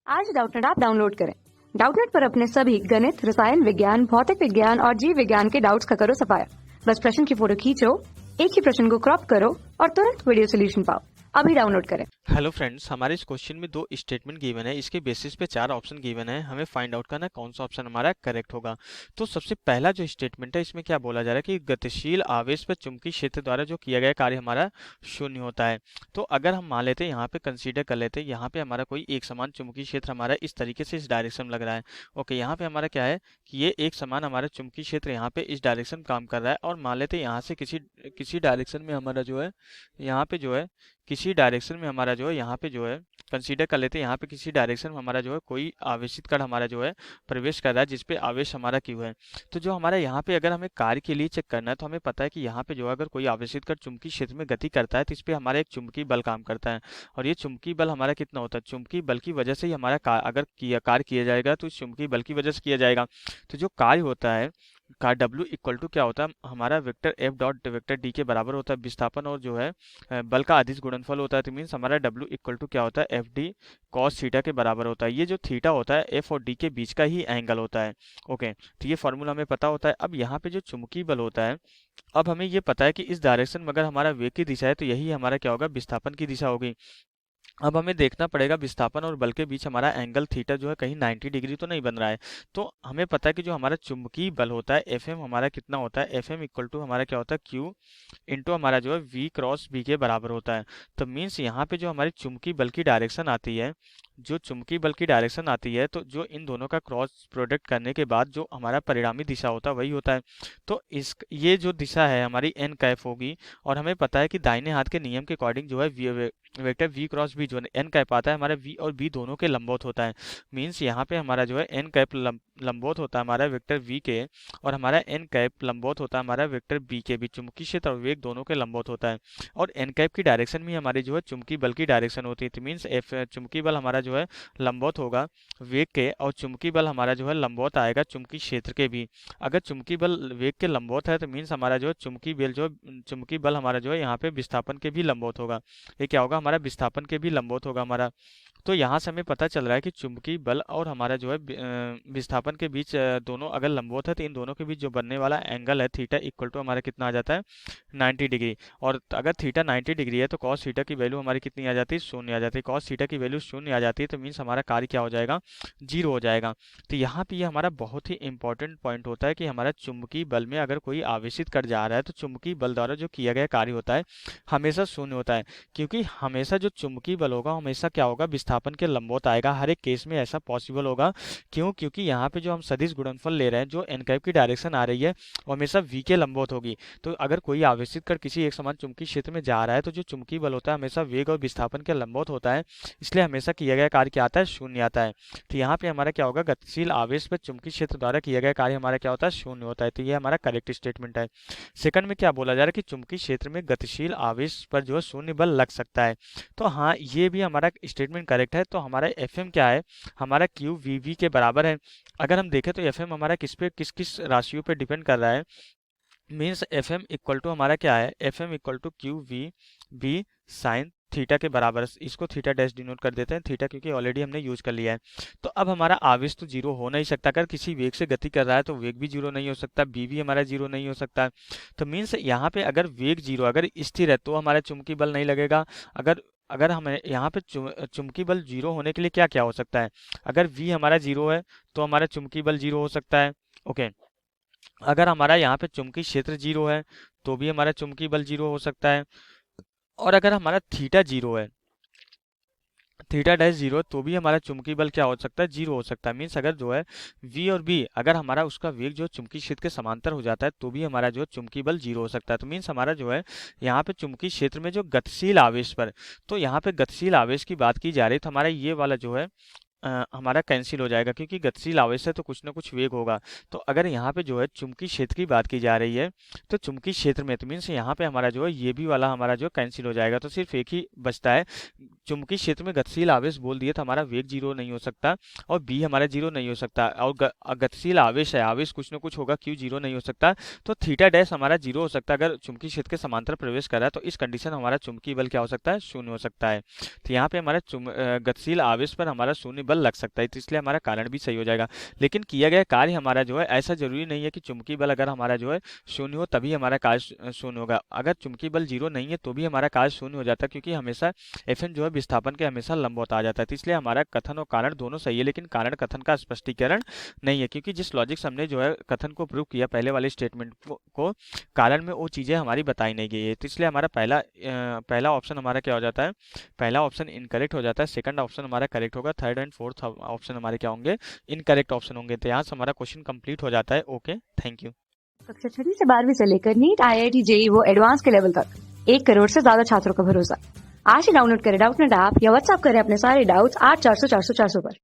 आज Doubtnut app download करें। Doubtnut पर अपने सभी गणित, रसायन विज्ञान, भौतिक विज्ञान और जीव विज्ञान के डाउट्स का करो सफाया। बस प्रश्न की फोटो खींचो, एक ही प्रश्न को क्रॉप करो और तुरंत वीडियो सोल्यूशन पाओ। अभी डाउनलोड करें। हेलो फ्रेंड्स, हमारे इस क्वेश्चन में दो स्टेटमेंट गिवन है। इसके बेसिस पे चार ऑप्शन गिवन है। हमें फाइंड आउट करना है कौन सा ऑप्शन हमारा करेक्ट होगा। तो सबसे पहला जो स्टेटमेंट है, इसमें क्या बोला जा रहा है कि गतिशील आवेश पर चुंबकीय क्षेत्र द्वारा जो किया गया कार्य हमारा शून्य होता है। तो अगर हम मान लेते हैं, यहाँ पे कंसीडर कर लेते हैं, यहाँ पे हमारा कोई एक समान चुंबकीय क्षेत्र हमारा इस तरीके से इस डायरेक्शन में लग रहा है। ओके, यहाँ पे हमारा क्या है कि ये एक समान हमारा चुंबकीय क्षेत्र यहाँ पे इस डायरेक्शन में काम कर रहा है। और मान लेते हैं यहाँ से किसी डायरेक्शन में हमारा जो है, यहाँ पे जो है किसी डायरेक्शन में हमारा जो है, यहाँ पे जो है कंसीडर कर लेते हैं, यहाँ पे किसी डायरेक्शन में हमारा जो है कोई आवेशित कण हमारा जो है प्रवेश कर रहा है, जिसपे आवेश हमारा क्यू है। तो जो हमारा यहाँ पे अगर हमें कार्य के लिए चेक करना है, तो हमें पता है कि यहाँ पे जो है अगर कोई आवेशित कण चुंबकीय क्षेत्र में गति करता है, तो इस पे हमारा एक चुंबकीय बल काम करता है। और ये चुंबकीय बल हमारा कितना होता है, चुंबकीय बल की वजह से ही हमारा अगर कार्य किया जाएगा तो इस चुंबकीय बल की वजह से किया जाएगा। तो जो कार्य होता है का W इक्वल टू क्या होता है, हमारा vector F dot vector D के बराबर होता है। विस्थापन और जो है बल का अदिश गुणनफल होता है। तो मीन्स हमारा W इक्वल टू क्या होता है, एफ डी कॉस थीटा के बराबर होता है। ये जो थीटा होता है F और D के बीच का ही एंगल होता है। ओके, तो ये फॉर्मूला हमें पता होता है। अब यहाँ पे जो चुंबकीय बल होता है, अब हमें ये पता है कि इस डायरेक्शन में अगर हमारा वेग की दिशा है, तो यही हमारा क्या होगा, विस्थापन की दिशा होगी। अब हमें देखना पड़ेगा विस्थापन और बल के बीच हमारा एंगल थीटा जो है कहीं 90 डिग्री तो नहीं बन रहा है। तो हमें पता है कि जो हमारा चुंबकीय बल होता है एफ एम हमारा कितना होता है, एफ एम इक्वल टू हमारा क्या होता है, क्यू इंटू हमारा जो है वी क्रॉस बी के बराबर होता है। तो मीन्स यहाँ पे जो हमारी चुंबकीय बल की डायरेक्शन आती है, जो चुंबकीय बल की डायरेक्शन आती है, तो जो इन दोनों का क्रॉस प्रोडक्ट करने के बाद जो हमारा परिणामी दिशा होता है वही होता है। तो इस ये जो दिशा है हमारी एन कैफ होगी। और हमें पता है कि दाहिने हाथ के नियम के अकॉर्डिंग जो है वेक्टर v क्रॉस बी जो एन कैप आता है, हमारा v और b दोनों के लंबवत होता है। मीन्स यहाँ पे हमारा जो है एन कैप लंबवत होता है हमारा वेक्टर v के, और हमारा एन कैप लंबवत होता है हमारा वेक्टर b के भी। चुंबकीय क्षेत्र और वेग दोनों के लंबवत होता है। और एन कैप की डायरेक्शन भी हमारी जो है चुंबकीय बल की डायरेक्शन होती है। तो मीन्स एफ चुंबकीय बल हमारा जो है लंबवत होगा वेग के, और चुंबकीय बल हमारा जो है लंबवत आएगा चुंबकीय क्षेत्र के भी। अगर चुंबकीय बल वेग के लंबवत है, तो मीन्स हमारा जो है चुंबकीय बल हमारा जो है यहाँ पे विस्थापन के भी लंबवत होगा। ये क्या होगा, हमारा विस्थापन के भी लंबवत होगा हमारा। तो यहाँ से हमें पता चल रहा है कि चुंबकीय बल और हमारा जो है विस्थापन के बीच दोनों अगर लंबवत है, तो इन दोनों के बीच जो बनने वाला एंगल है थीटा इक्वल टू हमारा कितना आ जाता है, 90 डिग्री। और अगर थीटा 90 डिग्री है, तो कॉस थीटा की वैल्यू हमारी कितनी आ जाती है, शून्य आ जाती है। कॉस थीटा की वैल्यू शून्य आ जाती है, तो मीन्स हमारा कार्य क्या हो जाएगा, जीरो हो जाएगा। तो यहाँ पे ये हमारा बहुत ही इंपॉर्टेंट पॉइंट होता है कि हमारा चुंबकीय बल में अगर कोई आवेशित कर जा रहा है, तो चुंबकीय बल द्वारा जो किया गया कार्य होता है हमेशा शून्य होता है। क्योंकि हमेशा जो चुंबकीय बल होगा हमेशा क्या होगा, विस्थापन के लंबवत आएगा। हर एक केस में ऐसा पॉसिबल होगा। क्यों? क्योंकि यहाँ पे जो हम सदिश गुणनफल ले रहे हैं, जो एन कैप की डायरेक्शन आ रही है, वो हमेशा वी के लंबवत होगी। तो अगर कोई आवेशित कर किसी एक समान चुंबकीय क्षेत्र में जा रहा है, तो जो चुंबकीय बल होता है हमेशा वेग और विस्थापन के लंबवत होता है। इसलिए हमेशा किया गया कार्य क्या आता है, शून्य आता है। तो यहाँ पे हमारा क्या होगा, गतिशील आवेश पर चुंबकीय क्षेत्र द्वारा किया गया कार्य हमारा क्या होता है, शून्य होता है। तो ये हमारा करेक्ट स्टेटमेंट है। सेकंड में क्या बोला जा रहा है कि चुंबकीय क्षेत्र में गतिशील आवेश पर जो है शून्य बल लग सकता है। तो हाँ, ये भी हमारा स्टेटमेंट करेक्ट है। तो हमारा एफ एम क्या है, हमारा क्यू वी वी के बराबर है। अगर हम देखें तो एफ एम हमारा किस किस राशियों पे डिपेंड कर रहा है। Means F M equal to हमारा क्या है, F M equal to Q V B sine theta के बराबर। इसको थीटा डैश डिनोट कर देते हैं, थीटा क्योंकि ऑलरेडी हमने यूज कर लिया है। तो अब हमारा आवेश तो जीरो हो नहीं सकता। अगर किसी वेग से गति कर रहा है, तो वेग भी जीरो नहीं हो सकता, बी भी हमारा जीरो नहीं हो सकता। तो मीन्स यहाँ पे अगर वेग जीरो अगर स्थिर है, तो हमारा चुंबकीय बल नहीं लगेगा। अगर अगर हमें यहाँ पे चुंबकीय बल जीरो होने के लिए क्या क्या हो सकता है, अगर v हमारा जीरो है, तो हमारा चुंबकीय बल जीरो हो सकता है। ओके, अगर हमारा यहाँ पे चुंबकीय क्षेत्र जीरो है, तो भी हमारा चुंबकीय बल जीरो हो सकता है। और अगर हमारा थीटा जीरो है, थीटा डैश जीरो, तो भी हमारा चुंबकीय बल क्या हो सकता है, जीरो हो सकता है। मीन्स अगर जो है v और b अगर हमारा उसका वेग जो चुंबकीय क्षेत्र के समांतर हो जाता है, तो भी हमारा जो है चुंबकीय बल जीरो हो सकता है। तो मीन्स हमारा जो है यहाँ पे चुंबकीय क्षेत्र में जो गतिशील आवेश पर, तो यहाँ पे गतिशील आवेश की बात की जा रही है, तो हमारा ये वाला जो है हमारा कैंसिल हो जाएगा, क्योंकि गतिशील आवेश है तो कुछ ना कुछ वेग होगा। तो अगर यहाँ पे जो है चुंबकीय क्षेत्र की बात की जा रही है, तो चुंबकीय क्षेत्र में तो मीन्स यहाँ पे हमारा जो है ये भी वाला हमारा जो कैंसिल हो जाएगा। तो सिर्फ एक ही बचता है, चुंबकीय क्षेत्र में गतिशील आवेश बोल दिए, तो हमारा वेग जीरो नहीं हो सकता, और बी हमारा जीरो नहीं हो सकता। और गतिशील आवेश है, आवेश कुछ ना कुछ होगा, क्यू जीरो नहीं हो सकता। तो थीटा डैश हमारा जीरो हो सकता है अगर चुंबकीय क्षेत्र के समांतर प्रवेश कर रहा है। तो इस कंडीशन हमारा चुंबकीय बल क्या हो सकता है, शून्य हो सकता है। तो यहाँ पे हमारा गतिशील आवेश पर हमारा शून्य बल बल लग सकता है, तो इसलिए हमारा कारण भी सही हो जाएगा। लेकिन किया गया कार्य हमारा जो है ऐसा जरूरी नहीं है कि चुंबकीय बल अगर हमारा जो है शून्य हो तभी हमारा कार्य शून्य होगा। अगर चुंबकीय बल 0 नहीं है तो भी हमारा कार्य शून्य हो जाता है, क्योंकि हमेशा Fn जो है विस्थापन के हमेशा लंबवत आ जाता है। तो इसलिए हमारा कथन और कारण दोनों सही है, लेकिन कारण कथन का स्पष्टीकरण नहीं है, क्योंकि जिस लॉजिक से हमने जो है कथन को प्रूव किया पहले वाले स्टेटमेंट को कारण में वो चीजें हमारी बताई नहीं गई है। तो इसलिए हमारा पहला ऑप्शन हमारा क्या हो जाता है, पहला ऑप्शन इनकरेक्ट हो जाता है, सेकंड ऑप्शन हमारा करेक्ट होगा, थर्ड एंड फोर्थ ऑप्शन हमारे क्या होंगे, इनकरेक्ट ऑप्शन होंगे। तो यहाँ से हमारा क्वेश्चन कंप्लीट हो जाता है। Okay, thank you. कक्षा 6 से 12वीं से लेकर नीट, IIT, JEE वो एडवांस के लेवल तक 1 करोड़ से ज्यादा छात्रों का भरोसा। आज ही डाउनलोड करें डाउटनेट ऐप या व्हाट्सएप करें अपने सारे डाउट्स 8400 400 400 पर।